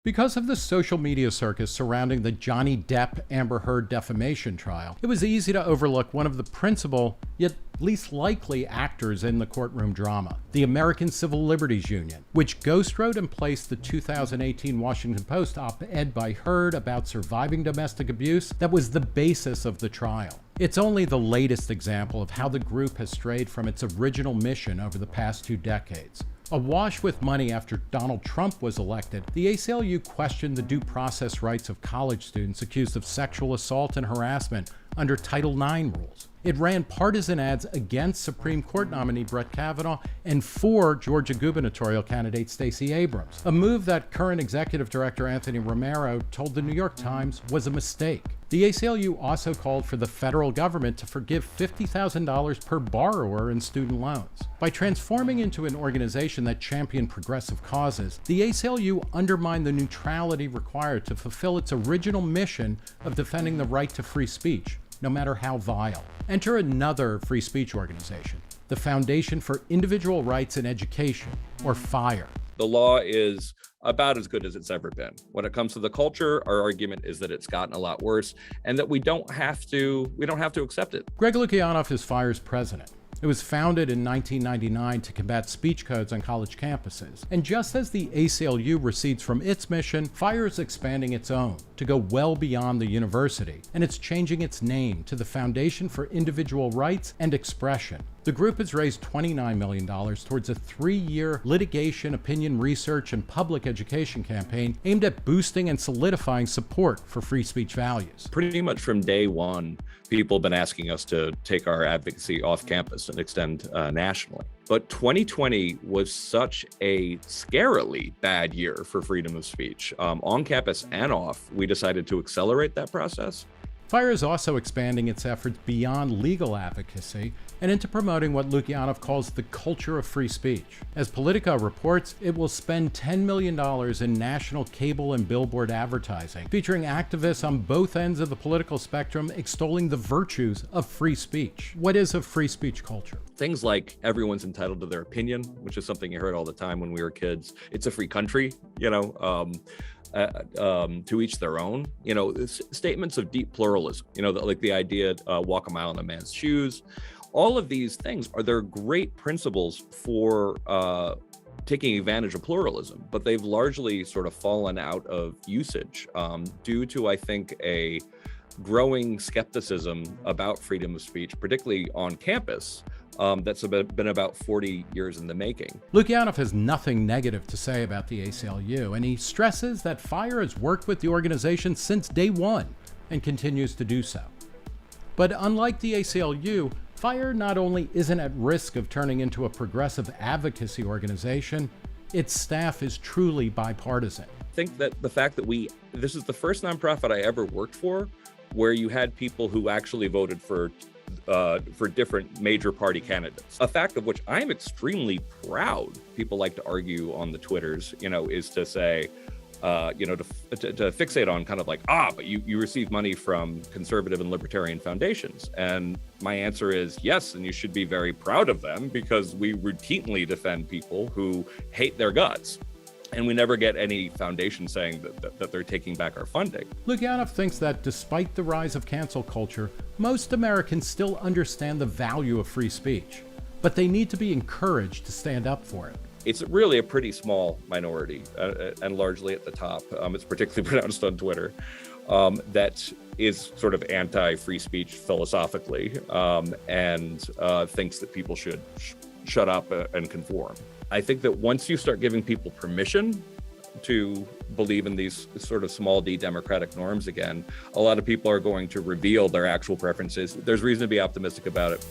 Because of the social media circus surrounding the Johnny Depp Amber Heard defamation trial, it was easy to overlook one of the principal, yet least likely actors in the courtroom drama, the American Civil Liberties Union, which ghostwrote and placed the 2018 Washington Post op-ed by Heard about surviving domestic abuse that was the basis of the trial. It's only the latest example of how the group has strayed from its original mission over the past 2 decades. Awash with money after Donald Trump was elected, the ACLU questioned the due process rights of college students accused of sexual assault and harassment under Title IX rules. It ran partisan ads against Supreme Court nominee Brett Kavanaugh and for Georgia gubernatorial candidate Stacey Abrams, a move that current executive director Anthony Romero told the New York Times was a mistake. The ACLU also called for the federal government to forgive $50,000 per borrower in student loans. By transforming into an organization that championed progressive causes, the ACLU undermined the neutrality required to fulfill its original mission of defending the right to free speech, no matter how vile. Enter another free speech organization, the Foundation for Individual Rights in Education, or FIRE. The law is about as good as it's ever been. When it comes to the culture, our argument is that it's gotten a lot worse and that we don't have to accept it. Greg Lukianoff is FIRE's president. It was founded in 1999 to combat speech codes on college campuses. And just as the ACLU recedes from its mission, FIRE is expanding its own to go well beyond the university, and it's changing its name to the Foundation for Individual Rights and Expression. The group has raised $29 million towards a 3-year litigation, opinion research, and public education campaign aimed at boosting and solidifying support for free speech values. Pretty much from day one, people have been asking us to take our advocacy off campus and extend nationally. But 2020 was such a scarily bad year for freedom of speech. On campus and off, we decided to accelerate that process. FIRE is also expanding its efforts beyond legal advocacy and into promoting what Lukianoff calls the culture of free speech. As Politico reports, it will spend $10 million in national cable and billboard advertising, featuring activists on both ends of the political spectrum extolling the virtues of free speech. What is a free speech culture? Things like everyone's entitled to their opinion, which is something you heard all the time when we were kids. It's a free country, to each their own, statements of deep pluralism, like the idea, walk a mile in a man's shoes. All of these things they're great principles for taking advantage of pluralism, but they've largely sort of fallen out of usage due to, I think, a growing skepticism about freedom of speech, particularly on campus. That's been about 40 years in the making. Lukianoff has nothing negative to say about the ACLU, and he stresses that FIRE has worked with the organization since day one and continues to do so. But unlike the ACLU, FIRE not only isn't at risk of turning into a progressive advocacy organization, its staff is truly bipartisan. I think that the fact that this is the first nonprofit I ever worked for where you had people who actually voted for different major party candidates. A fact of which I'm extremely proud. People like to argue on the Twitters, is to say, to fixate on kind of like, but you receive money from conservative and libertarian foundations. And my answer is yes, and you should be very proud of them because we routinely defend people who hate their guts. And we never get any foundation saying that they're taking back our funding. Lukianoff thinks that despite the rise of cancel culture, most Americans still understand the value of free speech, but they need to be encouraged to stand up for it. It's really a pretty small minority, and largely at the top. It's particularly pronounced on Twitter, that is sort of anti-free speech philosophically, and thinks that people should shut up and conform. I think that once you start giving people permission to believe in these sort of small d democratic norms again, a lot of people are going to reveal their actual preferences. There's reason to be optimistic about it.